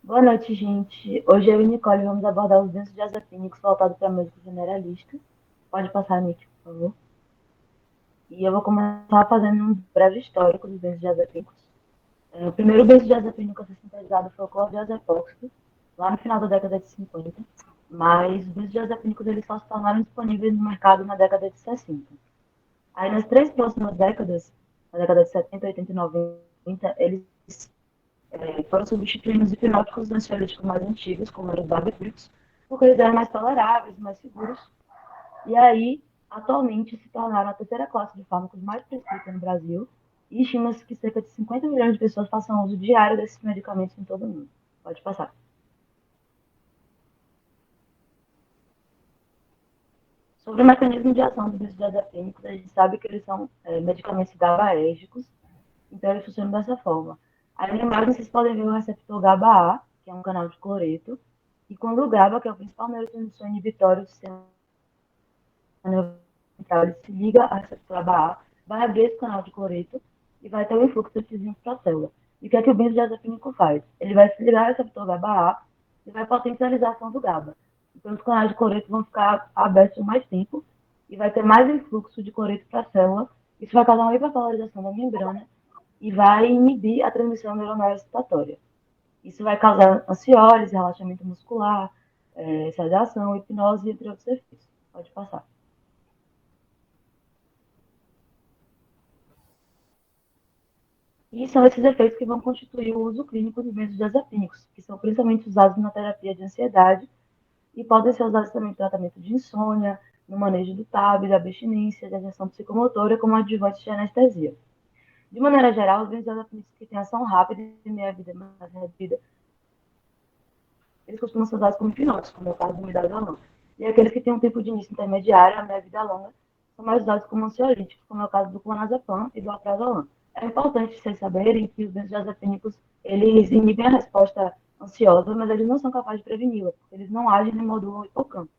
Boa noite, gente. Hoje eu e Nicole vamos abordar os benzodiazepínicos voltados para música generalista. Pode passar, Nick, por favor. E eu vou começar fazendo um breve histórico dos benzodiazepínicos. O primeiro benzodiazepínico a ser sintetizado foi o clordiazepóxido, lá no final da década de 50. Mas os benzodiazepínicos eles só se tornaram disponíveis no mercado na década de 60. Aí nas três próximas décadas, na década de 70, 80 e 90, eles foram substituindo os hipnóticos ansiolíticos mais antigos, como eram os barbitúricos, porque eles eram mais toleráveis, mais seguros. E aí, atualmente, se tornaram a terceira classe de fármacos mais prescrita no Brasil, e estima-se que cerca de 50 milhões de pessoas façam uso diário desses medicamentos em todo o mundo. Pode passar. Sobre o mecanismo de ação dos benzodiazepínicos, a gente sabe que eles são medicamentos GABAérgicos, então eles funcionam dessa forma. Aí na imagem vocês podem ver o receptor GABA-A, que é um canal de cloreto, e quando o GABA, que é o principal neurotransmissor inibitório do sistema central, ele se liga ao receptor GABA-A, vai abrir esse canal de cloreto e vai ter um influxo desses enzimas para a célula. E o que é que o benzodiazepínico faz? Ele vai se ligar ao receptor GABA-A e vai potencializar a ação do GABA. Então os canais de cloreto vão ficar abertos por mais tempo e vai ter mais influxo de cloreto para a célula. Isso vai causar uma hiperpolarização da membrana e vai inibir a transmissão neuronal excitatória. Isso vai causar ansiólise, relaxamento muscular, sedação, hipnose, entre outros efeitos. Pode passar. E são esses efeitos que vão constituir o uso clínico dos benzodiazepínicos, que são principalmente usados na terapia de ansiedade e podem ser usados também no tratamento de insônia, no manejo do TAB, da abstinência, da gestão psicomotora, como adjuvantes de anestesia. De maneira geral, os benzodiazepínicos que têm ação rápida e meia-vida mais reduzida, eles costumam ser usados como hipnóticos, como é o caso do midazolam. E aqueles que têm um tempo de início intermediário, a meia-vida longa, são mais usados como ansiolíticos, como é o caso do clonazepam e do alprazolam. É importante vocês saberem que os benzodiazepínicos, eles inibem a resposta ansiosa, mas eles não são capazes de preveni-la, porque eles não agem nem modulam o hipocampo.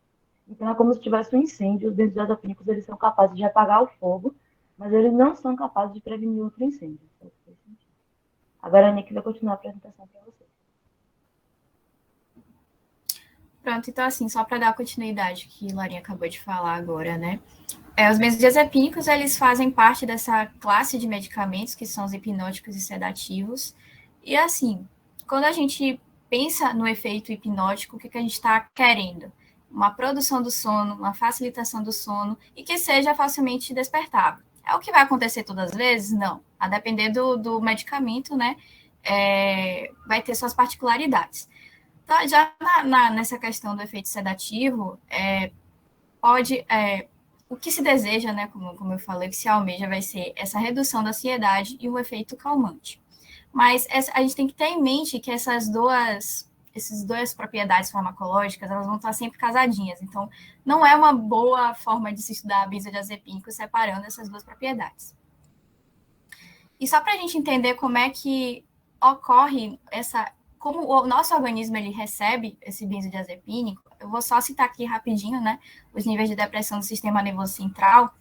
Então é como se tivesse um incêndio, os benzodiazepínicos, eles são capazes de apagar o fogo, mas eles não são capazes de prevenir outro incêndio. Agora a Nick vai continuar a apresentação para vocês. Pronto, então assim, só para dar continuidade que Laurinha acabou de falar agora, né? Os benzodiazepínicos, eles fazem parte dessa classe de medicamentos que são os hipnóticos e sedativos. E assim, quando a gente pensa no efeito hipnótico, o que a gente está querendo? Uma produção do sono, uma facilitação do sono e que seja facilmente despertável. É o que vai acontecer todas as vezes? Não. A depender do medicamento, né? Vai ter suas particularidades. Tá, já nessa questão do efeito sedativo, pode o que se deseja, né, como eu falei, que se almeja vai ser essa redução da ansiedade e o efeito calmante. Mas a gente tem que ter em mente que essas duas propriedades farmacológicas, elas vão estar sempre casadinhas. Então, não é uma boa forma de se estudar benzodiazepínico separando essas duas propriedades. E só para a gente entender como é que ocorre como o nosso organismo ele recebe esse benzodiazepínico, eu vou só citar aqui rapidinho, né, os níveis de depressão do sistema nervoso central.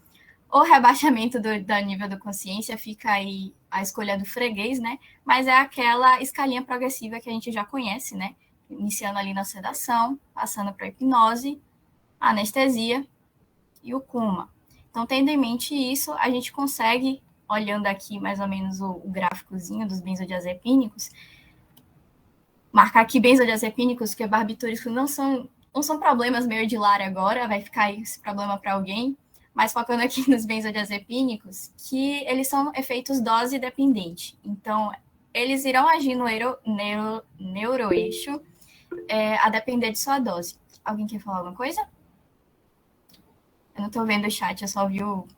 O rebaixamento do nível da consciência fica aí a escolha do freguês, né, mas é aquela escalinha progressiva que a gente já conhece, né, iniciando ali na sedação, passando para a hipnose, a anestesia e o coma. Então, tendo em mente isso, a gente consegue, olhando aqui mais ou menos o gráficozinho dos benzodiazepínicos, marcar aqui benzodiazepínicos, que barbitúricos não são problemas meio de lar agora, vai ficar esse problema para alguém, mas focando aqui nos benzodiazepínicos, que eles são efeitos dose dependente. Então, eles irão agir no neuroeixo a depender de sua dose. Alguém quer falar alguma coisa? Eu não estou vendo o chat, eu só vi o...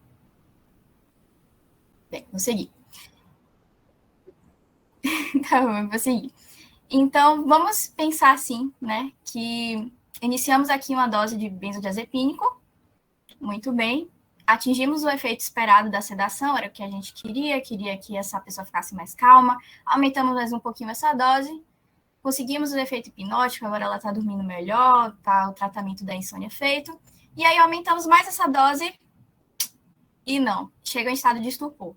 Bem, vou seguir. Tá bom, vou seguir. Então, vamos pensar assim, né, que iniciamos aqui uma dose de benzodiazepínico, muito bem, atingimos o efeito esperado da sedação, era o que a gente queria que essa pessoa ficasse mais calma, aumentamos mais um pouquinho essa dose, conseguimos o efeito hipnótico, agora ela está dormindo melhor, tá o tratamento da insônia feito, e aí aumentamos mais essa dose e não, chega em estado de estupor.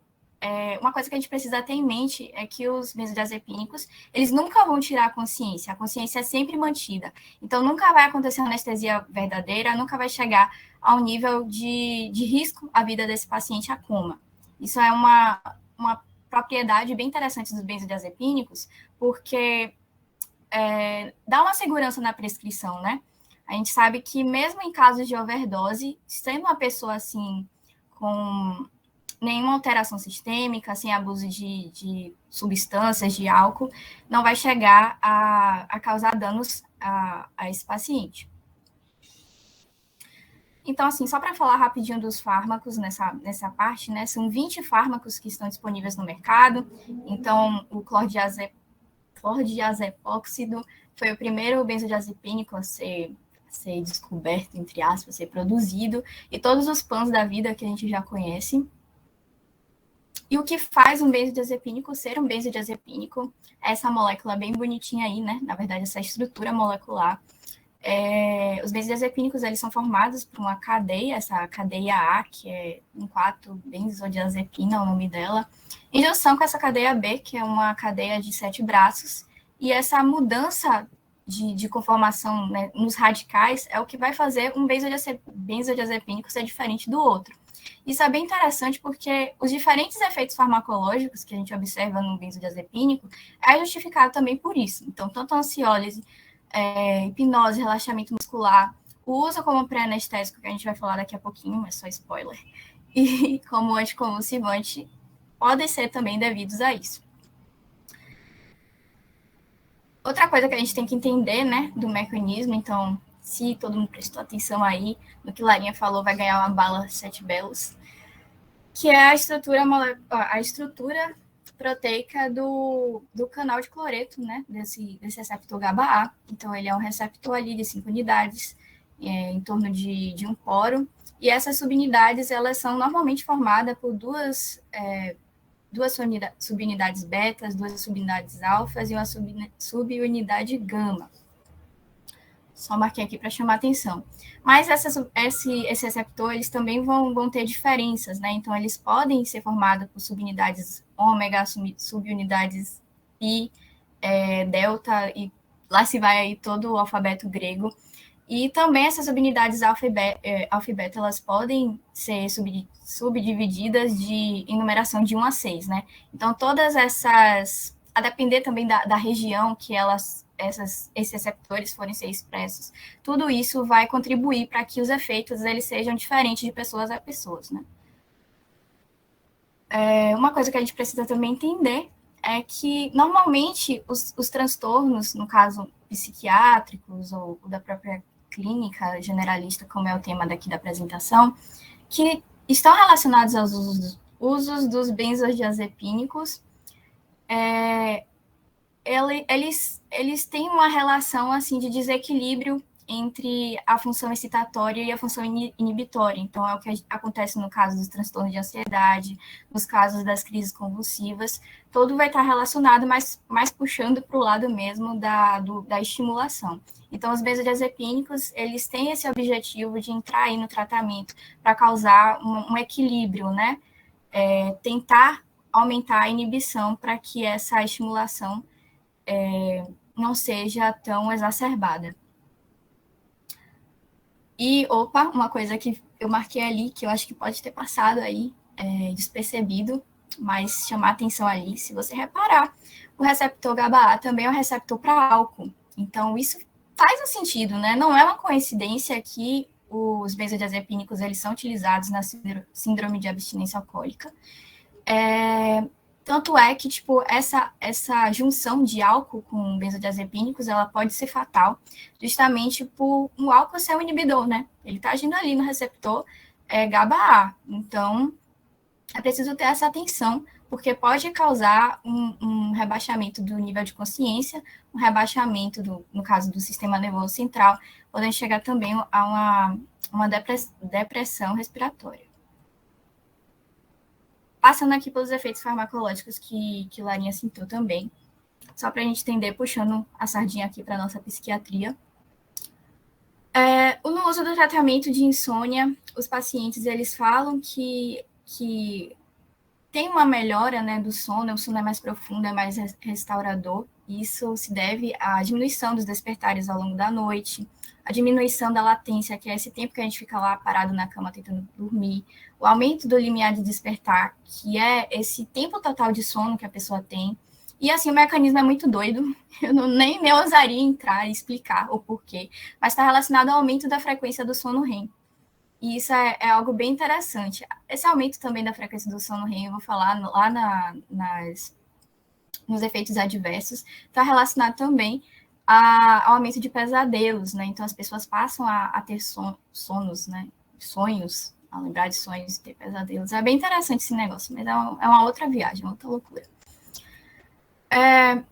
uma coisa que a gente precisa ter em mente é que os benzodiazepínicos, eles nunca vão tirar a consciência é sempre mantida. Então, nunca vai acontecer uma anestesia verdadeira, nunca vai chegar ao nível de risco à vida desse paciente a coma. Isso é uma propriedade bem interessante dos benzodiazepínicos, porque dá uma segurança na prescrição, né? A gente sabe que mesmo em casos de overdose, sendo uma pessoa assim, com nenhuma alteração sistêmica, sem abuso de substâncias, de álcool, não vai chegar a causar danos a esse paciente. Então, assim, só para falar rapidinho dos fármacos nessa parte, né? São 20 fármacos que estão disponíveis no mercado. Então, o clordiazepóxido foi o primeiro benzodiazepínico a ser descoberto, entre aspas, a ser produzido, e todos os PANs da vida que a gente já conhece. E o que faz um benzodiazepínico ser um benzodiazepínico é essa molécula bem bonitinha aí, né? Na verdade, essa estrutura molecular. Os benzodiazepínicos, eles são formados por uma cadeia, essa cadeia A, que é 1,4-benzodiazepina, o nome dela, em junção com essa cadeia B, que é uma cadeia de 7 braços, e essa mudança de conformação, né, nos radicais é o que vai fazer um benzodiazepínico ser diferente do outro. Isso é bem interessante porque os diferentes efeitos farmacológicos que a gente observa no benzodiazepínico é justificado também por isso. Então, tanto a ansiólise, hipnose, relaxamento muscular, o uso como pré-anestésico, que a gente vai falar daqui a pouquinho, é só spoiler, e como anticonvulsivante, podem ser também devidos a isso. Outra coisa que a gente tem que entender, né, do mecanismo, então, se todo mundo prestou atenção aí no que Larinha falou, vai ganhar uma bala 7 belos, que é a estrutura proteica do canal de cloreto, né, desse receptor GABA-A. Então, ele é um receptor ali de 5 unidades, em torno de um poro, e essas subunidades, elas são normalmente formadas por duas subunidades betas, duas subunidades alfas e uma subunidade gama. Só marquei aqui para chamar a atenção. Mas esse receptor, eles também vão ter diferenças, né? Então, eles podem ser formados por subunidades ômega, subunidades pi, delta, e lá se vai aí todo o alfabeto grego. E também essas subunidades alfa e beta, elas podem ser subdivididas em numeração de 1 a 6, né? Então, todas essas, a depender também da região que esses receptores forem ser expressos, tudo isso vai contribuir para que os efeitos eles sejam diferentes de pessoas a pessoas, né? Uma coisa que a gente precisa também entender é que, normalmente, os transtornos, no caso, psiquiátricos ou da própria clínica generalista, como é o tema daqui da apresentação, que estão relacionados aos usos dos benzodiazepínicos, eles têm uma relação assim de desequilíbrio entre a função excitatória e a função inibitória. Então, é o que acontece no caso dos transtornos de ansiedade, nos casos das crises convulsivas, tudo vai estar relacionado, mas mais puxando para o lado mesmo da estimulação. Então, os benzodiazepínicos, eles têm esse objetivo de entrar aí no tratamento para causar um equilíbrio, né? Tentar aumentar a inibição para que essa estimulação não seja tão exacerbada. E, uma coisa que eu marquei ali, que eu acho que pode ter passado aí despercebido, mas chamar atenção ali, se você reparar, o receptor GABA-A também é um receptor para álcool. Então, isso faz um sentido, né? Não é uma coincidência que os benzodiazepínicos, eles são utilizados na síndrome de abstinência alcoólica. Tanto é que, tipo, essa junção de álcool com benzodiazepínicos, ela pode ser fatal, justamente por um álcool ser um inibidor, né? Ele está agindo ali no receptor GABA-A. Então, é preciso ter essa atenção, porque pode causar um rebaixamento do nível de consciência, um rebaixamento, no caso do sistema nervoso central, podendo chegar também a uma depressão respiratória. Passando aqui pelos efeitos farmacológicos que Larinha citou também, só para a gente entender, puxando a sardinha aqui para a nossa psiquiatria. No uso do tratamento de insônia, os pacientes, eles falam que tem uma melhora, né, do sono, o sono é mais profundo, é mais restaurador. Isso se deve à diminuição dos despertares ao longo da noite, a diminuição da latência, que é esse tempo que a gente fica lá parado na cama tentando dormir, o aumento do limiar de despertar, que é esse tempo total de sono que a pessoa tem. E assim, o mecanismo é muito doido, eu nem ousaria entrar e explicar o porquê, mas está relacionado ao aumento da frequência do sono REM. E isso é algo bem interessante. Esse aumento também da frequência do sono REM, eu vou falar lá nos efeitos adversos, está relacionado também ao aumento de pesadelos, né? Então, as pessoas passam a ter sonos, né? Sonhos, a lembrar de sonhos e ter pesadelos. É bem interessante esse negócio, mas é uma outra viagem, uma outra loucura.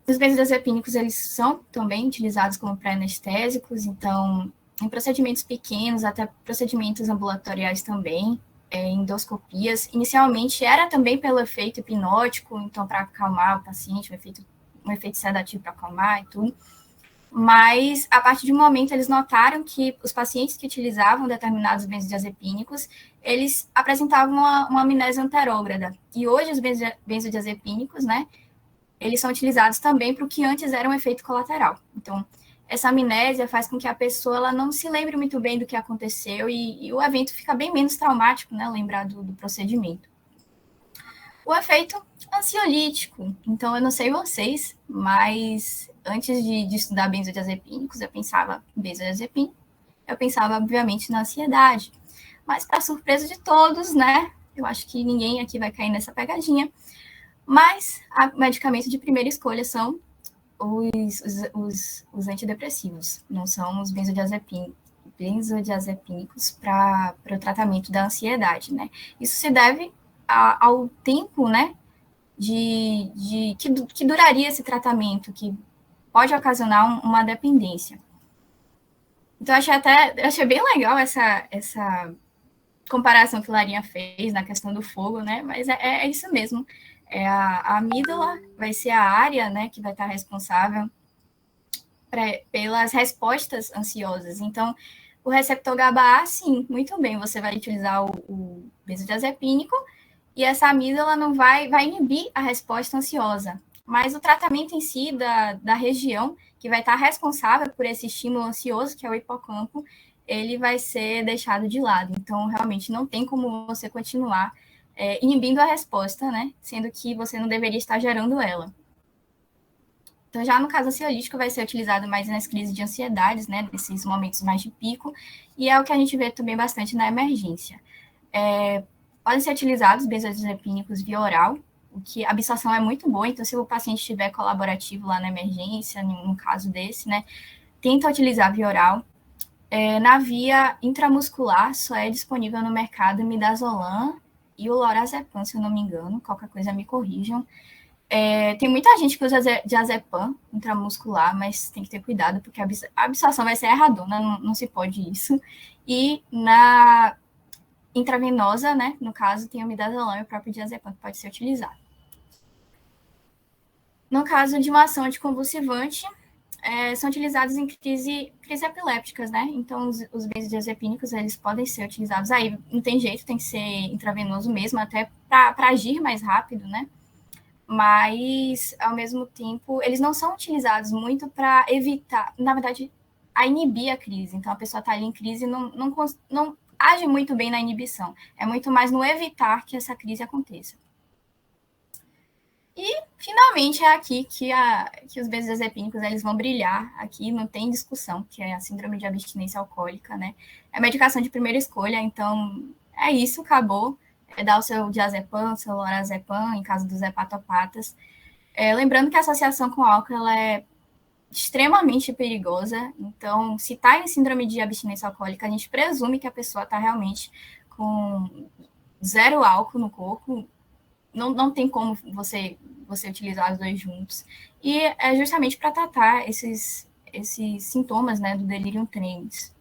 Os benzodiazepínicos, eles são também utilizados como pré-anestésicos, então, em procedimentos pequenos, até procedimentos ambulatoriais também, endoscopias. Inicialmente, era também pelo efeito hipnótico, então, para acalmar o paciente, um efeito sedativo para acalmar e tudo. Mas, a partir de um momento, eles notaram que os pacientes que utilizavam determinados benzodiazepínicos, eles apresentavam uma amnésia anterógrada. E hoje, os benzodiazepínicos, né, eles são utilizados também para o que antes era um efeito colateral. Então, essa amnésia faz com que a pessoa ela não se lembre muito bem do que aconteceu e o evento fica bem menos traumático, né, lembrar do procedimento. O efeito ansiolítico. Então, eu não sei vocês, mas antes de estudar benzodiazepínicos, eu pensava em benzodiazepina, eu pensava, obviamente, na ansiedade. Mas, para surpresa de todos, né, eu acho que ninguém aqui vai cair nessa pegadinha, mas o medicamento de primeira escolha são os antidepressivos, não são os benzodiazepínicos para o tratamento da ansiedade, né? Isso se deve ao tempo, né, que duraria esse tratamento, que pode ocasionar uma dependência. Então, achei bem legal essa comparação que Larinha fez na questão do fogo, né? Mas é isso mesmo. A amígdala vai ser a área, né, que vai estar responsável pelas respostas ansiosas. Então, o receptor GABA-A, sim, muito bem, você vai utilizar o benzodiazepínico e essa amígdala não vai inibir a resposta ansiosa. Mas o tratamento em si da região que vai estar responsável por esse estímulo ansioso, que é o hipocampo, ele vai ser deixado de lado. Então, realmente, não tem como você continuar inibindo a resposta, né? Sendo que você não deveria estar gerando ela. Então, já no caso ansiolítico, vai ser utilizado mais nas crises de ansiedades, né? Nesses momentos mais de pico, e é o que a gente vê também bastante na emergência. Podem ser utilizados benzodiazepínicos via oral, o que a absorção é muito boa, então se o paciente estiver colaborativo lá na emergência, num caso desse, né? Tenta utilizar via oral. Na via intramuscular, só é disponível no mercado midazolam e o lorazepam, se eu não me engano, qualquer coisa me corrijam. Tem muita gente que usa diazepam intramuscular, mas tem que ter cuidado, porque a absorção vai ser erradona, não se pode isso. E na intravenosa, né, no caso, tem o midazolam e o próprio diazepam que pode ser utilizado. No caso de uma ação anticonvulsivante, são utilizados em crise epilépticas, né? Então, os benzodiazepínicos, eles podem ser utilizados aí, não tem jeito, tem que ser intravenoso mesmo, até para agir mais rápido, né? Mas, ao mesmo tempo, eles não são utilizados muito para evitar, na verdade, a inibir a crise. Então, a pessoa está ali em crise e não age muito bem na inibição. É muito mais no evitar que essa crise aconteça. E, finalmente, é aqui que os benzodiazepínicos eles vão brilhar. Aqui não tem discussão, que é a síndrome de abstinência alcoólica, né? É medicação de primeira escolha, então é isso, acabou. Dar o seu diazepam, seu lorazepam, em caso dos hepatopatas. Lembrando que a associação com álcool ela é extremamente perigosa, então, se está em síndrome de abstinência alcoólica, a gente presume que a pessoa está realmente com zero álcool no corpo, não tem como você utilizar os dois juntos. E é justamente para tratar esses sintomas, né, do delirium tremens.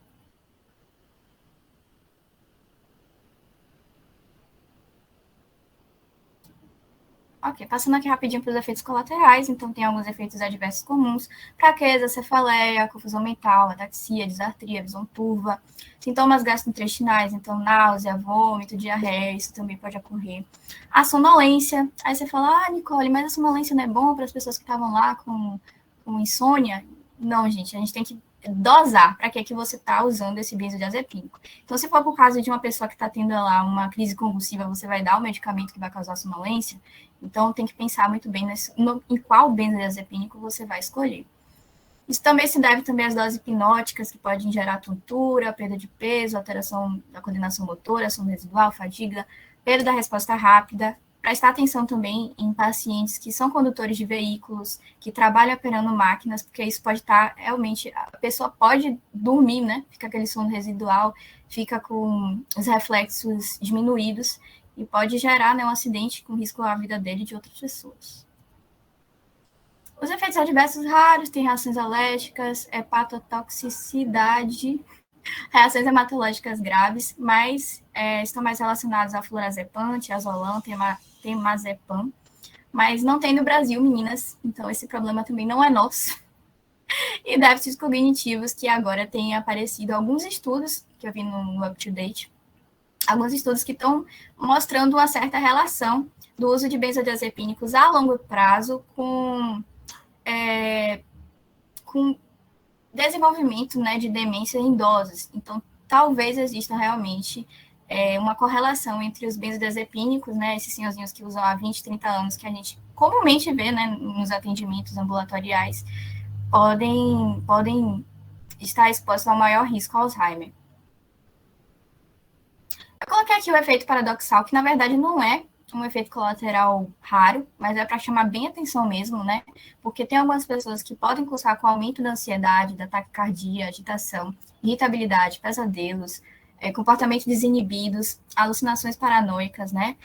Ok, passando aqui rapidinho para os efeitos colaterais, então tem alguns efeitos adversos comuns, fraqueza, cefaleia, confusão mental, ataxia, disartria, visão turva, sintomas gastrointestinais, então náusea, vômito, diarreia, isso também pode ocorrer. A sonolência, aí você fala, Nicole, mas a sonolência não é bom para as pessoas que estavam lá com insônia? Não, gente, a gente tem que dosar para que você está usando esse benzodiazepínico. Então, se for por causa de uma pessoa que está tendo lá uma crise convulsiva, você vai dar o medicamento que vai causar sonolência, então tem que pensar muito bem em qual benzodiazepínico você vai escolher. Isso também se deve também às doses hipnóticas, que podem gerar tontura, perda de peso, alteração da coordenação motora, sono residual, fadiga, perda da resposta rápida. Prestar atenção também em pacientes que são condutores de veículos, que trabalham operando máquinas, porque isso pode estar realmente, a pessoa pode dormir, né? Fica aquele sono residual, fica com os reflexos diminuídos e pode gerar, né, um acidente com risco à vida dele e de outras pessoas. Os efeitos adversos raros têm reações alérgicas, hepatotoxicidade, reações hematológicas graves, mas estão mais relacionados a flurazepam, tiazolam, temazepam, mas não tem no Brasil, meninas, então esse problema também não é nosso. E déficits cognitivos, que agora têm aparecido alguns estudos, que eu vi no UpToDate, alguns estudos que estão mostrando uma certa relação do uso de benzodiazepínicos a longo prazo com desenvolvimento, né, de demência em idosos. Então, talvez exista realmente uma correlação entre os benzodiazepínicos, né, esses senhorzinhos que usam há 20, 30 anos, que a gente comumente vê, né, nos atendimentos ambulatoriais, podem estar expostos ao maior risco ao Alzheimer. Eu coloquei aqui o efeito paradoxal, que na verdade não é um efeito colateral raro, mas é para chamar bem atenção mesmo, né? Porque tem algumas pessoas que podem cursar com aumento da ansiedade, da taquicardia, agitação, irritabilidade, pesadelos, comportamentos desinibidos, alucinações paranoicas, né?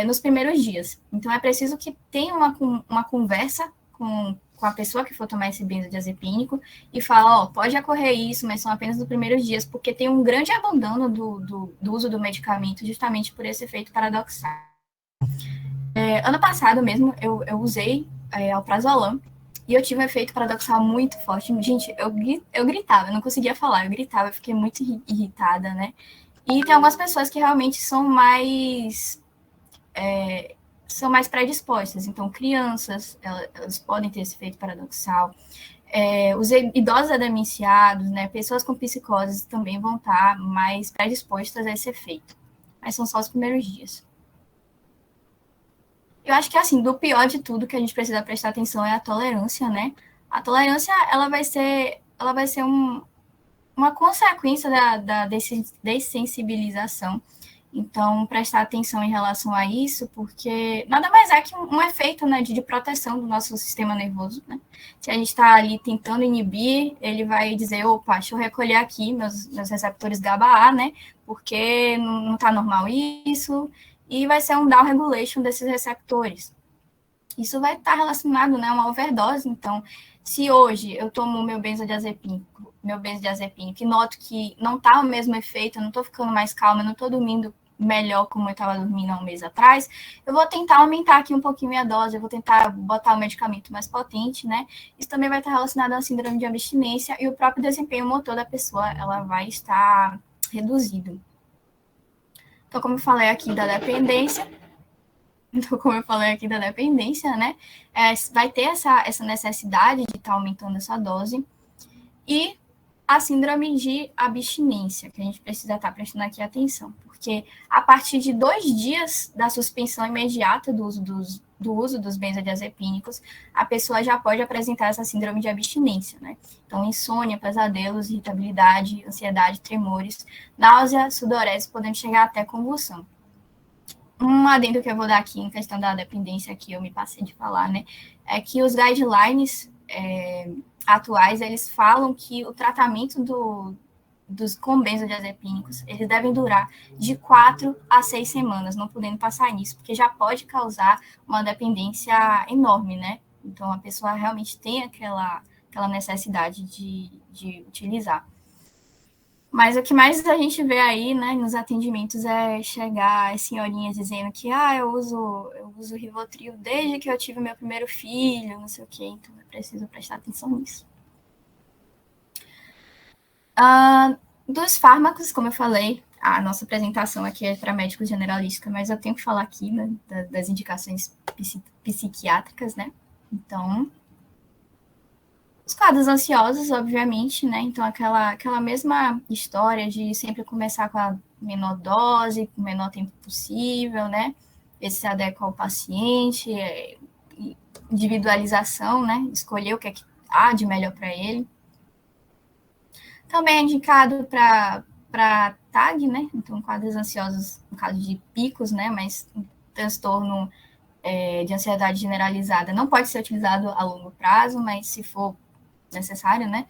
Nos primeiros dias. Então, é preciso que tenha uma conversa com a pessoa que for tomar esse benzodiazepínico e fala, pode ocorrer isso, mas são apenas nos primeiros dias, porque tem um grande abandono do uso do medicamento justamente por esse efeito paradoxal. Ano passado mesmo, eu usei alprazolam e eu tive um efeito paradoxal muito forte. Gente, eu gritava, eu não conseguia falar, eu gritava, eu fiquei muito irritada, né? E tem algumas pessoas que realmente são mais predispostas. Então, crianças, elas podem ter esse efeito paradoxal. Os idosos demenciados, né, pessoas com psicoses também vão estar mais predispostas a esse efeito. Mas são só os primeiros dias. Eu acho que, assim, do pior de tudo que a gente precisa prestar atenção é a tolerância, né? A tolerância, ela vai ser uma consequência da dessensibilização. Então, prestar atenção em relação a isso, porque nada mais é que um efeito, né, de proteção do nosso sistema nervoso, né? Se a gente está ali tentando inibir, ele vai dizer, opa, deixa eu recolher aqui meus receptores GABA-A, né? Porque não está normal isso, e vai ser um down regulation desses receptores. Isso vai estar relacionado, né, a uma overdose. Então, se hoje eu tomo meu benzodiazepínico e noto que não está o mesmo efeito, eu não estou ficando mais calma, eu não estou dormindo melhor como eu estava dormindo há um mês atrás, eu vou tentar aumentar aqui um pouquinho minha dose, eu vou tentar botar um medicamento mais potente, né? Isso também vai estar relacionado à síndrome de abstinência e o próprio desempenho motor da pessoa, ela vai estar reduzido. Então, como eu falei aqui da dependência, né? Vai ter essa necessidade de estar aumentando essa dose. E a síndrome de abstinência, que a gente precisa estar prestando aqui atenção, porque a partir de 2 dias da suspensão imediata do uso dos benzodiazepínicos, a pessoa já pode apresentar essa síndrome de abstinência, né? Então, insônia, pesadelos, irritabilidade, ansiedade, tremores, náusea, sudorese, podendo chegar até convulsão. Um adendo que eu vou dar aqui em questão da dependência, que eu me passei de falar, né, é que os guidelines atuais, eles falam que o tratamento com benzodiazepínicos, eles devem durar de 4 a 6 semanas, não podendo passar nisso, porque já pode causar uma dependência enorme, né? Então, a pessoa realmente tem aquela necessidade de utilizar. Mas o que mais a gente vê aí, né, nos atendimentos é chegar as senhorinhas dizendo que eu uso Rivotril desde que eu tive meu primeiro filho, não sei o quê, então eu preciso prestar atenção nisso. Dos fármacos, como eu falei, a nossa apresentação aqui é para médico generalista, mas eu tenho que falar aqui, né, das indicações psiquiátricas, né? Então, os quadros ansiosos, obviamente, né? Então, aquela mesma história de sempre começar com a menor dose, com o menor tempo possível, né? Esse se adequa ao paciente, individualização, né? Escolher o que é que há de melhor para ele. Também é indicado para TAG, né? Então, quadros ansiosos, no caso de picos, né? Mas um transtorno de ansiedade generalizada não pode ser utilizado a longo prazo, mas se for necessário, né?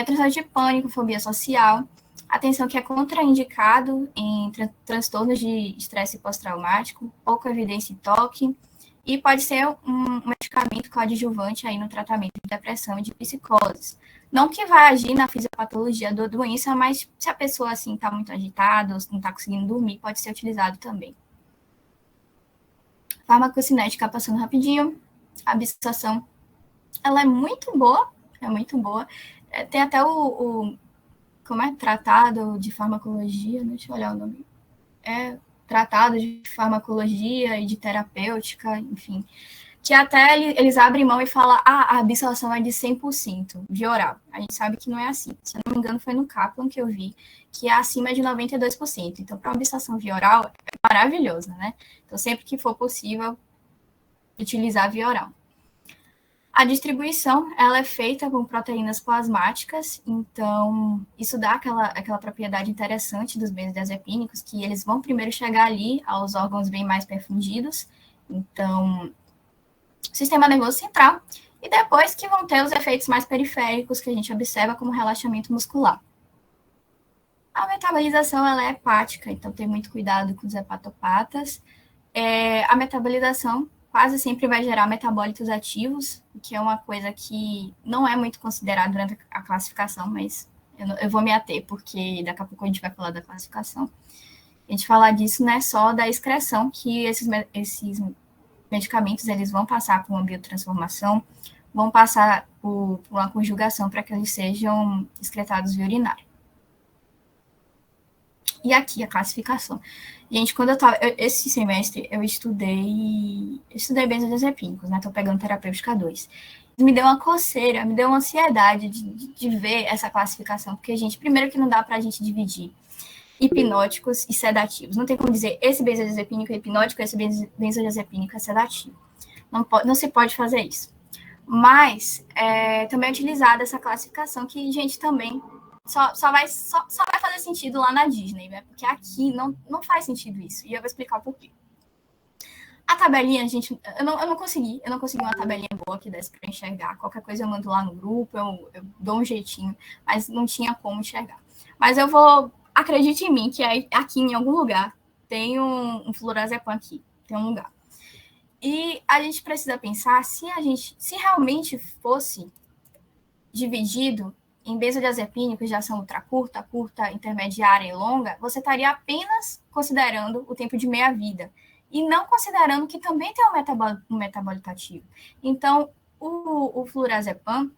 Transtorno de pânico, fobia social. Atenção que é contraindicado em transtornos de estresse pós-traumático, pouca evidência em toque, e pode ser um medicamento coadjuvante aí no tratamento de depressão e de psicoses. Não que vai agir na fisiopatologia da doença, mas se a pessoa assim está muito agitada, ou não está conseguindo dormir, pode ser utilizado também. Farmacocinética, passando rapidinho. A abstração, ela é muito boa, tem até como é? Tratado de farmacologia, deixa eu olhar o nome. Tratado de farmacologia e de terapêutica, enfim. Que até eles abrem mão e falam, a absorção é de 100% via oral. A gente sabe que não é assim. Se eu não me engano, foi no Kaplan que eu vi, que é acima de 92%. Então, para absorção via oral, é maravilhosa, né? Então, sempre que for possível, utilizar via oral. A distribuição, ela é feita com proteínas plasmáticas, então isso dá aquela propriedade interessante dos benzodiazepínicos, que eles vão primeiro chegar ali aos órgãos bem mais perfundidos, então, sistema nervoso central, e depois que vão ter os efeitos mais periféricos que a gente observa como relaxamento muscular. A metabolização, ela é hepática, então tem muito cuidado com os hepatopatas. A metabolização quase sempre vai gerar metabólitos ativos, que é uma coisa que não é muito considerada durante a classificação, mas eu vou me ater, porque daqui a pouco a gente vai falar da classificação. A gente falar disso não é só da excreção, que esses medicamentos eles vão passar por uma biotransformação, vão passar por uma conjugação para que eles sejam excretados via urinária. E aqui a classificação. Gente, quando esse semestre eu estudei benzodiazepínicos, né? Tô pegando terapêutica 2. Me deu uma coceira, me deu uma ansiedade de ver essa classificação, porque, gente, primeiro que não dá pra gente dividir hipnóticos e sedativos. Não tem como dizer esse benzodiazepínico é hipnótico, esse benzodiazepínico é sedativo. Não se pode fazer isso. Mas também é utilizada essa classificação que, gente, também só vai fazer sentido lá na Disney, né? Porque aqui não faz sentido isso. E eu vou explicar o porquê. A tabelinha, gente, eu não consegui uma tabelinha boa que desse para enxergar. Qualquer coisa eu mando lá no grupo, eu dou um jeitinho, mas não tinha como enxergar. Mas eu vou, acredite em mim, que aqui em algum lugar tem um flurazepam aqui, tem um lugar. E a gente precisa pensar se realmente fosse dividido em benzodiazepínicos de ação ultracurta, curta, intermediária e longa, você estaria apenas considerando o tempo de meia-vida e não considerando que também tem um metabólico ativo. Então, o flurazepam,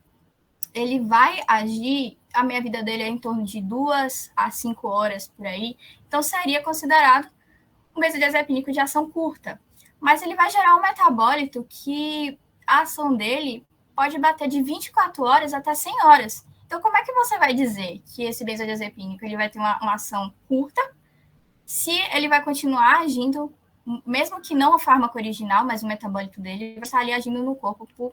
ele vai agir, a meia-vida dele é em torno de 2 a 5 horas por aí, então seria considerado um benzodiazepínico de ação curta. Mas ele vai gerar um metabólito que a ação dele pode bater de 24 horas até 100 horas. Então, como é que você vai dizer que esse benzodiazepínico ele vai ter uma ação curta se ele vai continuar agindo, mesmo que não o fármaco original, mas o metabólito dele vai estar ali agindo no corpo por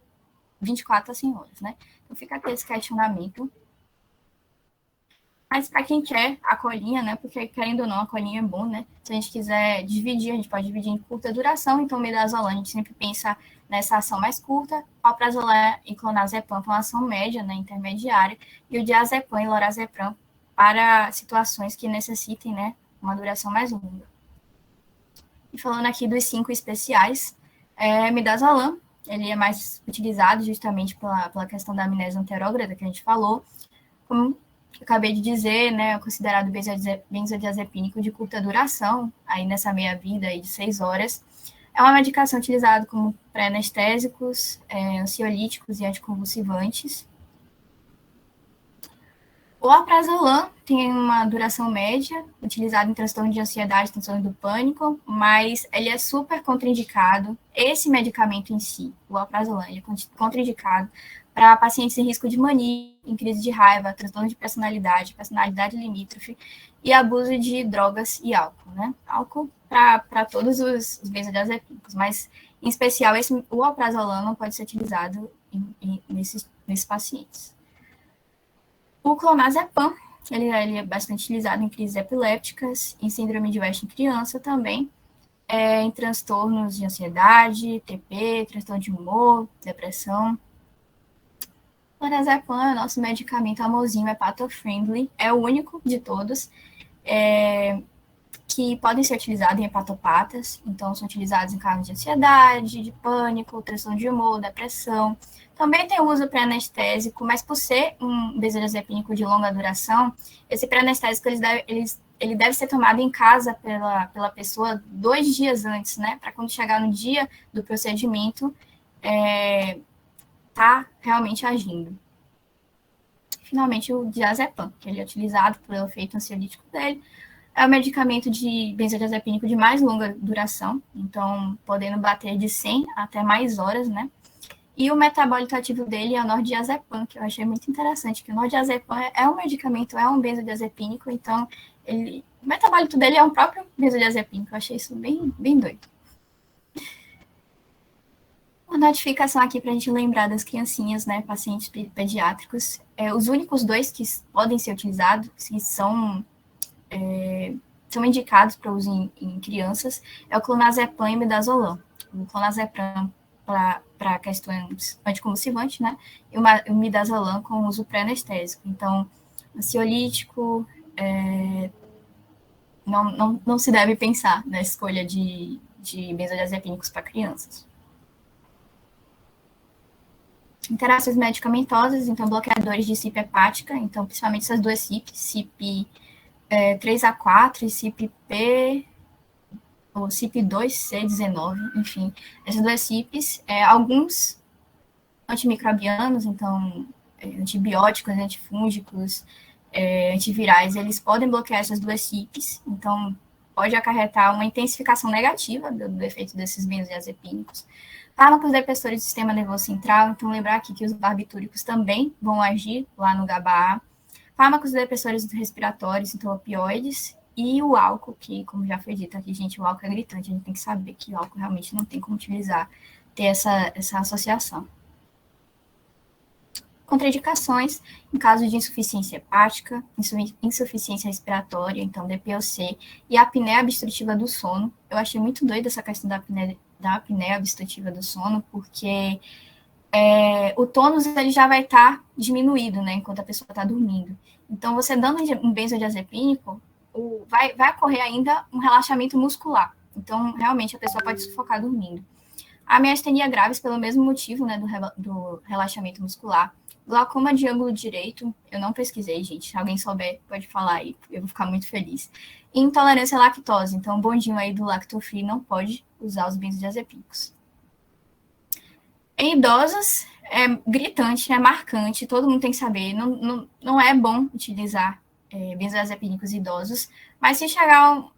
24 a 100 horas, né? Então, fica aqui esse questionamento. Mas para quem quer a colinha, né? Porque, querendo ou não, a colinha é bom, né? Se a gente quiser dividir, a gente pode dividir em curta duração. Então, midazolam, a gente sempre pensa nessa ação mais curta. Alprazolam e clonazepam para uma ação média, né? Intermediária. E o diazepam e lorazepam para situações que necessitem, né? Uma duração mais longa. E falando aqui dos 5 especiais, midazolam, ele é mais utilizado justamente pela questão da amnésia anterógrada que a gente falou, como que eu acabei de dizer, né, é considerado benzodiazepínico de curta duração, aí nessa meia-vida aí de 6 horas. É uma medicação utilizada como pré-anestésicos, ansiolíticos e anticonvulsivantes. O alprazolam tem uma duração média, utilizado em transtorno de ansiedade, transtorno do pânico, mas ele é super contraindicado. Esse medicamento em si, o alprazolam, ele é contraindicado para pacientes em risco de mania, em crise de raiva, transtorno de personalidade, personalidade limítrofe e abuso de drogas e álcool, né? Álcool para todos os benzodiazepínicos, mas em especial o alprazolam não pode ser utilizado nesses pacientes. O clonazepam, ele é bastante utilizado em crises epilépticas, em síndrome de West em criança também, em transtornos de ansiedade, TP, transtorno de humor, depressão. O clonazepam é o nosso medicamento amorzinho hepatofriendly, é o único de todos que podem ser utilizados em hepatopatas, então são utilizados em casos de ansiedade, de pânico, transtorno de humor, depressão. Também tem o uso pré-anestésico, mas por ser um benzodiazepínico de longa duração, esse pré-anestésico ele deve ser tomado em casa pela pessoa 2 dias antes, né? Para quando chegar no dia do procedimento, tá realmente agindo. Finalmente, o diazepam, que ele é utilizado pelo efeito ansiolítico dele, é o medicamento de benzodiazepínico de mais longa duração, então podendo bater de 100 até mais horas, né? E o metabólito ativo dele é o nordiazepam, que eu achei muito interessante, que o nordiazepam é um medicamento, é um benzodiazepínico, então o metabólito dele é um próprio benzodiazepínico, eu achei isso bem, bem doido. Uma notificação aqui para a gente lembrar das criancinhas, né, pacientes pediátricos. Os únicos 2 que podem ser utilizados, que são indicados para uso em crianças, é o clonazepam e o midazolam. O clonazepam para questões anticonvulsivantes, né? E o midazolam com uso pré-anestésico. Então, ansiolítico, não se deve pensar na escolha de benzodiazepínicos para crianças. Interações medicamentosas, então bloqueadores de CYP hepática, então principalmente essas 2 CYP, CYP 3A4 e CYP-P, ou CYP2C19, enfim, essas 2 CYPs, alguns antimicrobianos, então antibióticos, antifúngicos, antivirais, eles podem bloquear essas 2 CYPs, então pode acarretar uma intensificação negativa do efeito desses benzodiazepínicos. Fármacos depressores do sistema nervoso central, então lembrar aqui que os barbitúricos também vão agir lá no GABA-A. Fármacos depressores respiratórios, então opioides, e o álcool, que, como já foi dito aqui, gente, o álcool é gritante, a gente tem que saber que o álcool realmente não tem como utilizar, ter essa associação. Contraindicações, em caso de insuficiência hepática, insuficiência respiratória, então DPOC, e apneia obstrutiva do sono. Eu achei muito doida essa questão da apneia obstrutiva do sono, porque o tônus ele já vai estar diminuído, né, enquanto a pessoa está dormindo. Então, você dando um benzodiazepínico, vai ocorrer ainda um relaxamento muscular. Então, realmente, a pessoa pode sufocar dormindo. A miastenia graves, pelo mesmo motivo, né, do relaxamento muscular. Glaucoma de ângulo direito, eu não pesquisei, gente. Se alguém souber, pode falar aí, eu vou ficar muito feliz. E intolerância à lactose, então o bondinho aí do lactofree não pode usar os benzodiazepínicos. Em idosos, é gritante, é marcante, todo mundo tem que saber, não é bom utilizar benzodiazepínicos idosos, mas se chegar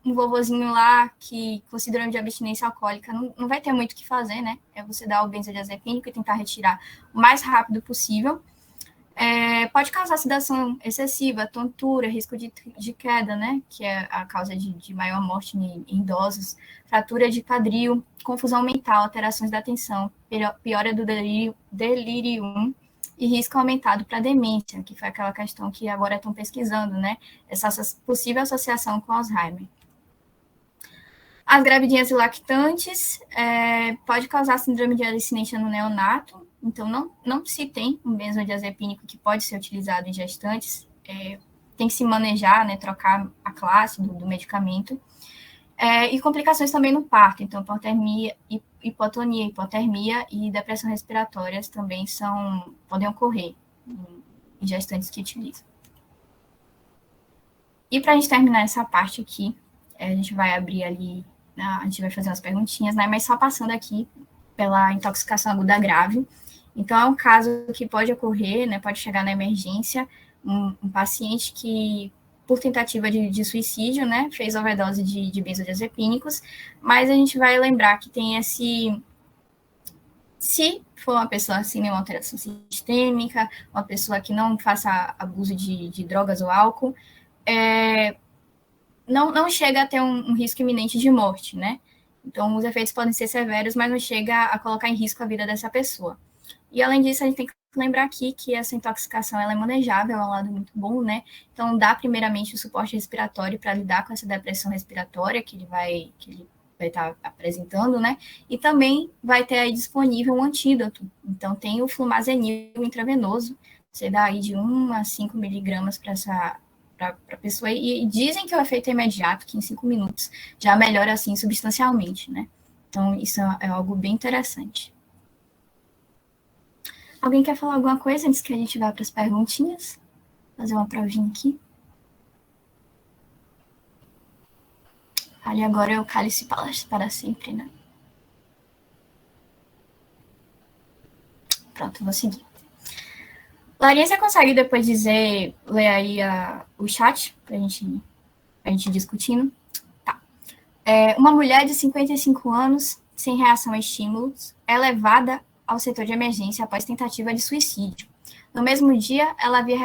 um vovozinho lá que com síndrome de abstinência alcoólica não vai ter muito o que fazer, né? É você dar o benzodiazepínico e tentar retirar o mais rápido possível. Pode causar sedação excessiva, tontura, risco de queda, né? Que é a causa de maior morte em idosos, fratura de quadril, confusão mental, alterações da atenção, piora do delírio e risco aumentado para demência, que foi aquela questão que agora estão pesquisando, né? Essa possível associação com Alzheimer. As gravidinhas e lactantes pode causar síndrome de abstinência no neonato, então não se tem um benzodiazepínico que pode ser utilizado em gestantes, tem que se manejar, né, trocar a classe do medicamento. E complicações também no parto, então hipotermia, hipotonia, hipotermia e depressão respiratórias também podem ocorrer em gestantes que utilizam. E para a gente terminar essa parte aqui, a gente vai abrir ali, a gente vai fazer umas perguntinhas, né? Mas só passando aqui pela intoxicação aguda grave. Então, é um caso que pode ocorrer, né? Pode chegar na emergência, um paciente que, por tentativa de suicídio, né? Fez overdose de benzodiazepínicos, mas a gente vai lembrar que tem esse... Se for uma pessoa sem nenhuma alteração sistêmica, uma pessoa que não faça abuso de drogas ou álcool, não chega a ter um risco iminente de morte, né? Então, os efeitos podem ser severos, mas não chega a colocar em risco a vida dessa pessoa. E, além disso, a gente tem que lembrar aqui que essa intoxicação ela é manejável, é um lado muito bom, né? Então, dá primeiramente o suporte respiratório para lidar com essa depressão respiratória que ele vai estar apresentando, né? E também vai ter aí disponível um antídoto. Então, tem o flumazenil intravenoso, você dá aí de 1 a 5 miligramas para a pessoa, e dizem que o efeito é imediato, que em 5 minutos já melhora, assim, substancialmente, né? Então, isso é algo bem interessante. Alguém quer falar alguma coisa antes que a gente vá para as perguntinhas? Fazer uma provinha aqui. Ali agora eu cálice para sempre, né? Pronto, vou seguir. Larissa, consegue depois ler aí o chat pra gente discutindo? Tá. Uma mulher de 55 anos, sem reação a estímulos, é levada ao setor de emergência após tentativa de suicídio. No mesmo dia, ela havia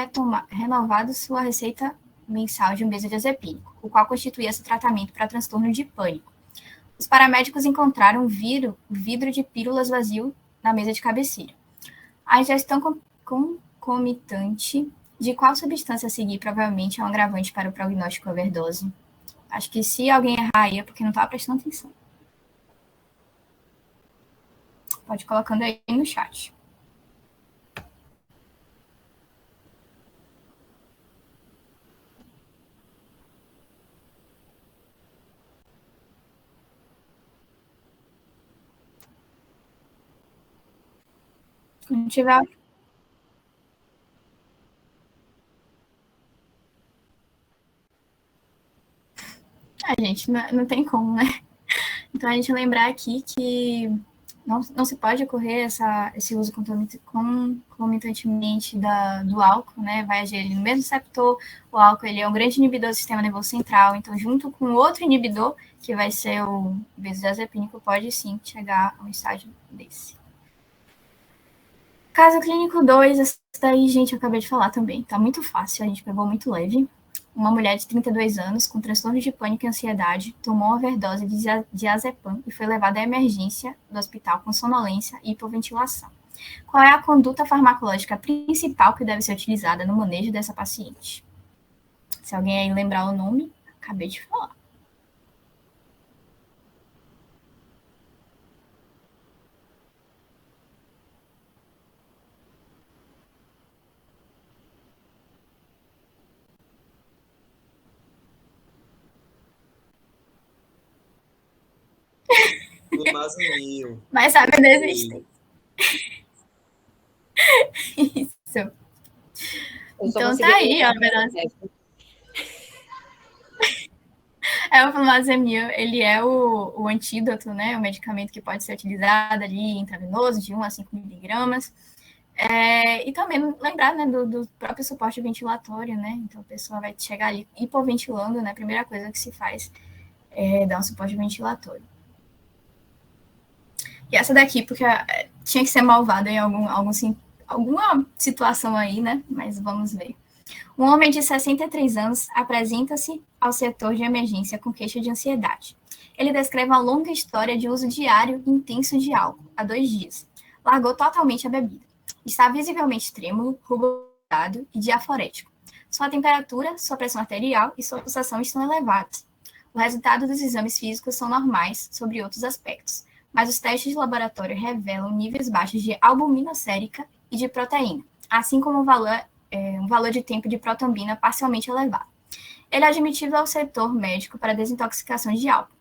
renovado sua receita mensal de um benzodiazepínico, o qual constituía seu tratamento para transtorno de pânico. Os paramédicos encontraram um vidro de pílulas vazio na mesa de cabeceira. A ingestão concomitante de qual substância a seguir provavelmente é um agravante para o prognóstico overdose. Acho que se alguém errar aí é porque não estava prestando atenção. Pode ir colocando aí no chat. Se não tiver... gente, não tem como, né? Então, a gente lembrar aqui que não se pode ocorrer esse uso concomitantemente do álcool, né? Vai agir ali no mesmo receptor. O álcool ele é um grande inibidor do sistema nervoso central, então, junto com outro inibidor, que vai ser o benzodiazepínico, pode sim chegar a um estágio desse. Caso clínico 2, essa daí, gente, eu acabei de falar também. Tá muito fácil, a gente pegou muito leve. Uma mulher de 32 anos, com transtorno de pânico e ansiedade, tomou overdose de diazepam e foi levada à emergência do hospital com sonolência e hipoventilação. Qual é a conduta farmacológica principal que deve ser utilizada no manejo dessa paciente? Se alguém aí lembrar o nome, acabei de falar. Flumazenil. Mas sabe da existência. Isso. Então tá aí, ó, o flumazenil, ele é o antídoto, né, o medicamento que pode ser utilizado ali intravenoso, de 1 a 5 miligramas. E também lembrar, né, do próprio suporte ventilatório, né, então a pessoa vai chegar ali hipoventilando, né, a primeira coisa que se faz é dar um suporte ventilatório. E essa daqui, porque tinha que ser malvada em alguma situação aí, né, mas vamos ver. Um homem de 63 anos apresenta-se ao setor de emergência com queixa de ansiedade. Ele descreve uma longa história de uso diário e intenso de álcool, há 2 dias. Largou totalmente a bebida. Está visivelmente trêmulo, ruborizado e diaforético. Sua temperatura, sua pressão arterial e sua pulsação estão elevadas. O resultado dos exames físicos são normais sobre outros aspectos, mas os testes de laboratório revelam níveis baixos de albumina sérica e de proteína, assim como um valor de tempo de protombina parcialmente elevado. Ele é admitido ao setor médico para desintoxicação de álcool.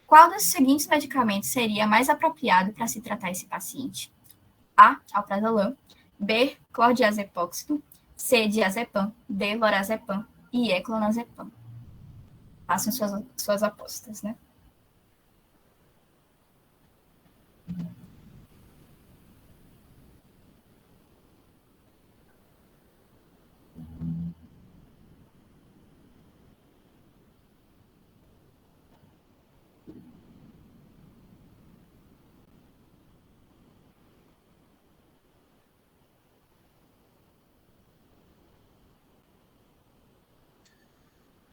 Qual dos seguintes medicamentos seria mais apropriado para se tratar esse paciente? A. Alprazolam. B. Clordiazepóxido. C. Diazepam. D. Lorazepam. E E. Clonazepam. façam suas apostas, né?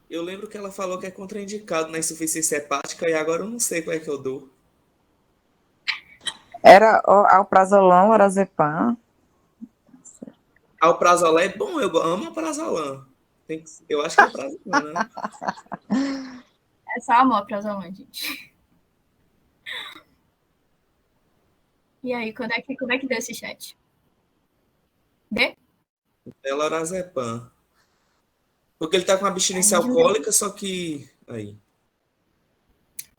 Eu lembro que ela falou que é contraindicado na insuficiência hepática e agora eu não sei qual é que eu dou. Era alprazolam, orazepam. Alprazolam é bom, eu amo alprazolam. Eu acho que é alprazolam, né? É só amor para Zolã, gente. E aí, quando é que deu esse chat? D? É lorazepam. Porque ele tá com abstinência alcoólica, só que... Aí.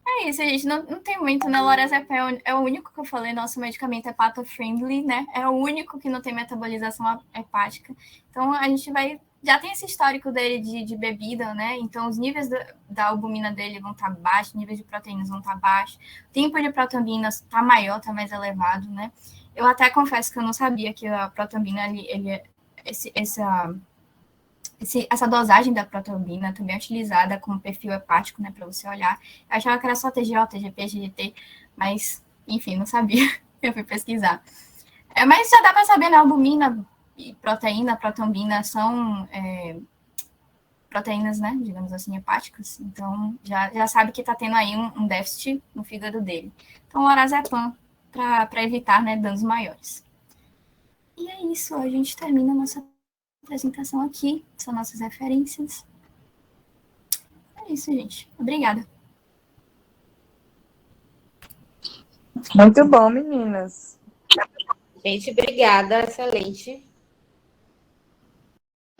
É isso, gente. Não tem muito, né? Lorazepam é o único que eu falei, nosso medicamento é pato-friendly, né? É o único que não tem metabolização hepática. Então, a gente vai... Já tem esse histórico dele de bebida, né? Então, os níveis da albumina dele vão estar baixos, níveis de proteínas vão estar baixos, o tempo de protamina está maior, está mais elevado, né? Eu até confesso que eu não sabia que a protamina, essa dosagem da proteobina também é utilizada como perfil hepático, né, para você olhar. Eu achava que era só TGO, TGP, GGT, mas, enfim, não sabia. Eu fui pesquisar. Mas já dá para saber, né, albumina e proteína, proteobina são proteínas, né, digamos assim, hepáticas. Então, já sabe que está tendo aí um déficit no fígado dele. Então, lorazepam para evitar, né, danos maiores. E é isso, a gente termina a nossa apresentação aqui, são nossas referências. É isso, gente. Obrigada. Muito bom, meninas. Gente, obrigada, excelente.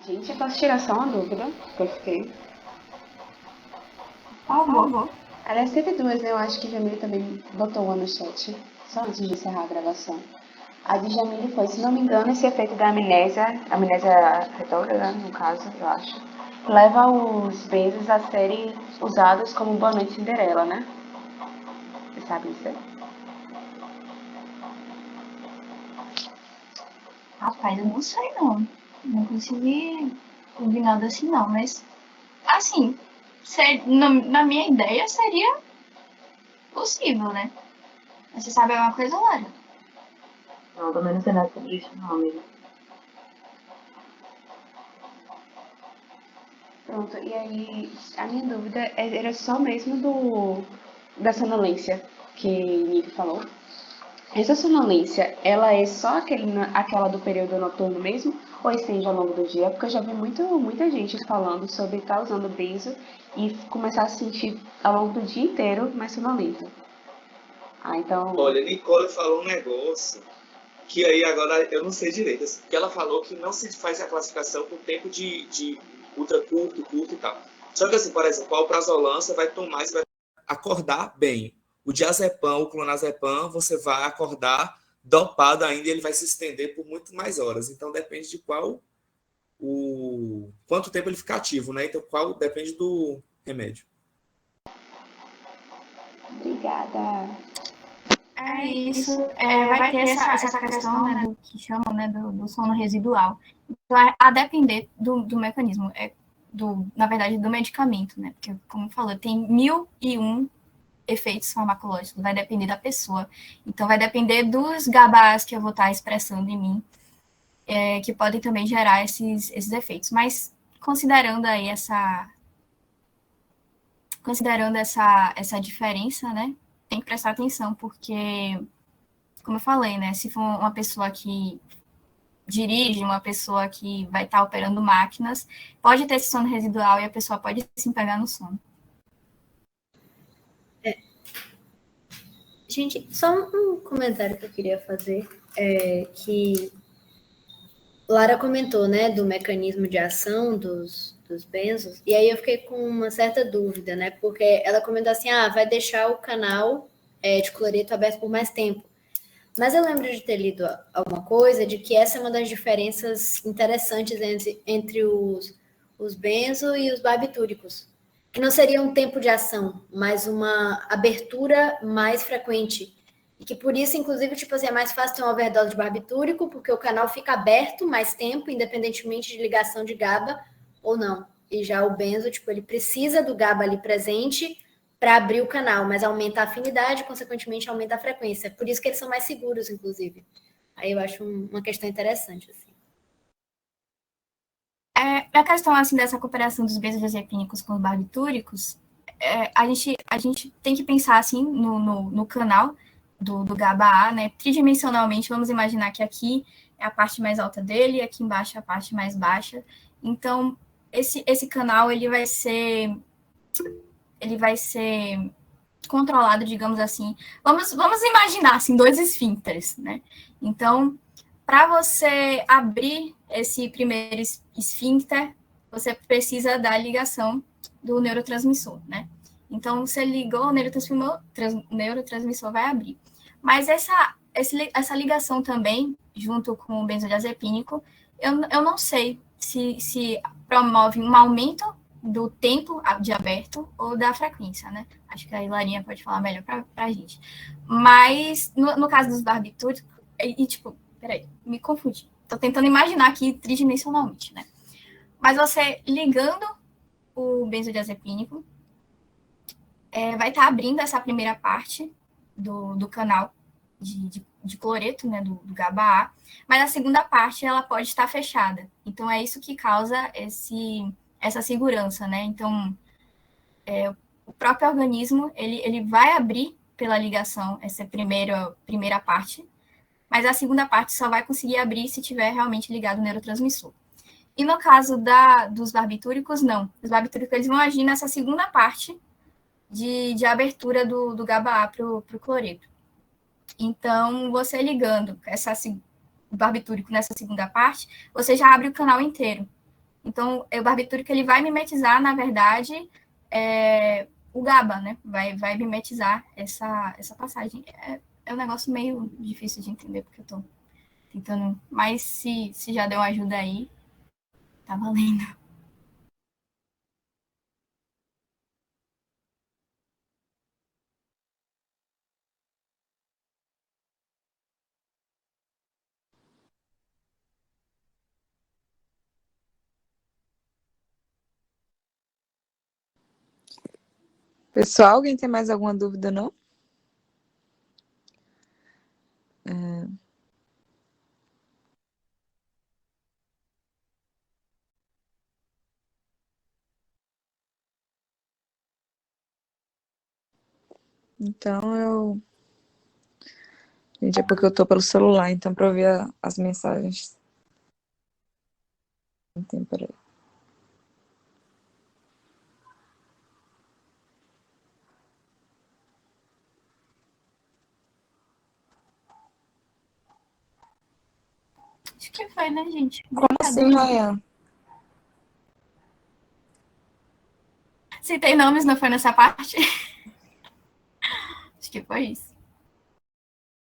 Gente, eu posso tirar só uma dúvida que eu fiquei? Por favor. Aliás, teve duas, né? Eu acho que a Jamile também botou uma no chat, só antes de encerrar a gravação. A de Jamile foi, se não me engano, esse efeito da amnésia retrógrada, no caso, eu acho, leva os benzos a serem usados como boa noite Cinderela, né? Você sabe isso? Rapaz, eu não sei não. Não consegui ouvir nada assim não, mas assim, na minha ideia seria possível, né? Mas você sabe alguma coisa, Lara? Não, também não sei nada sobre isso, não, amiga. Pronto, e aí a minha dúvida era só mesmo da sonolência que Nick falou. Essa sonolência, ela é só aquela do período noturno mesmo? Ou estende ao longo do dia? Porque eu já vi muita gente falando sobre estar usando benzo e começar a sentir ao longo do dia inteiro mais sonolenta. Então... Olha, Nicole falou um negócio que aí agora eu não sei direito. Que ela falou que não se faz a classificação com tempo de ultra curto e tal. Só que assim, por exemplo, o alprazolam você vai tomar, você vai acordar bem. O diazepam, o clonazepam, você vai acordar dopado ainda e ele vai se estender por muito mais horas. Então depende de quanto tempo ele fica ativo, né? Então depende do remédio. Obrigada. É isso. Vai ter essa questão, né, do que chamam, né, do sono residual. Então, a depender do mecanismo, na verdade, do medicamento, né? Porque, como falou, tem 1001 efeitos farmacológicos, vai depender da pessoa. Então, vai depender dos GABAs que eu vou estar expressando em mim, que podem também gerar esses efeitos. Mas, considerando aí essa diferença, né? Tem que prestar atenção, porque, como eu falei, né? Se for uma pessoa que dirige, uma pessoa que vai estar operando máquinas, pode ter esse sono residual e a pessoa pode se pegar no sono. Gente, só um comentário que eu queria fazer, que Lara comentou, né, do mecanismo de ação dos benzos, e aí eu fiquei com uma certa dúvida, né, porque ela comentou assim, vai deixar o canal de cloreto aberto por mais tempo. Mas eu lembro de ter lido alguma coisa de que essa é uma das diferenças interessantes entre os benzo e os barbitúricos. que não seria um tempo de ação, mas uma abertura mais frequente. E que por isso, inclusive, tipo assim, é mais fácil ter uma overdose de barbitúrico, porque o canal fica aberto mais tempo, independentemente de ligação de GABA ou não. E já o benzo, tipo, ele precisa do GABA ali presente para abrir o canal, mas aumenta a afinidade, consequentemente aumenta a frequência. Por isso que eles são mais seguros, inclusive. Aí eu acho uma questão interessante, assim. A questão, assim, dessa cooperação dos benzodiazepínicos com os barbitúricos, a gente tem que pensar, assim, no canal do GABA-A, né? Tridimensionalmente, vamos imaginar que aqui é a parte mais alta dele e aqui embaixo é a parte mais baixa. Então, esse canal, ele vai ser controlado, digamos assim. Vamos imaginar, assim, dois esfíncteres, né? Então, para você abrir esse primeiro esfíncter, você precisa da ligação do neurotransmissor, né? Então, você ligou, o neurotransmissor vai abrir. Mas essa ligação também, junto com o benzodiazepínico, eu não sei se promove um aumento do tempo de aberto ou da frequência, né? Acho que a Hilarinha pode falar melhor para a gente. Mas, no caso dos barbitúricos, tipo, peraí, me confundi. Tô tentando imaginar aqui tridimensionalmente, né? Mas você ligando o benzodiazepínico, vai estar abrindo essa primeira parte do canal de cloreto, né, do GABA-A, mas a segunda parte ela pode estar fechada. Então é isso que causa essa segurança, né? Então o próprio organismo ele vai abrir pela ligação essa primeira parte, mas a segunda parte só vai conseguir abrir se tiver realmente ligado o neurotransmissor. E no caso dos barbitúricos, não. Os barbitúricos eles vão agir nessa segunda parte de abertura do GABA-A para o cloreto. Então, você ligando o barbitúrico nessa segunda parte, você já abre o canal inteiro. Então, o barbitúrico ele vai mimetizar, na verdade, o GABA, né? Vai mimetizar essa passagem. É um negócio meio difícil de entender, porque eu estou tentando... Mas se já deu ajuda aí, tá valendo. Pessoal, alguém tem mais alguma dúvida, não? Então, Gente, é porque eu tô pelo celular, então pra eu ver as mensagens. Não tem, peraí. Acho que foi, né, gente? Como assim, Ryan? Se tem nomes, não foi nessa parte? Acho que foi isso.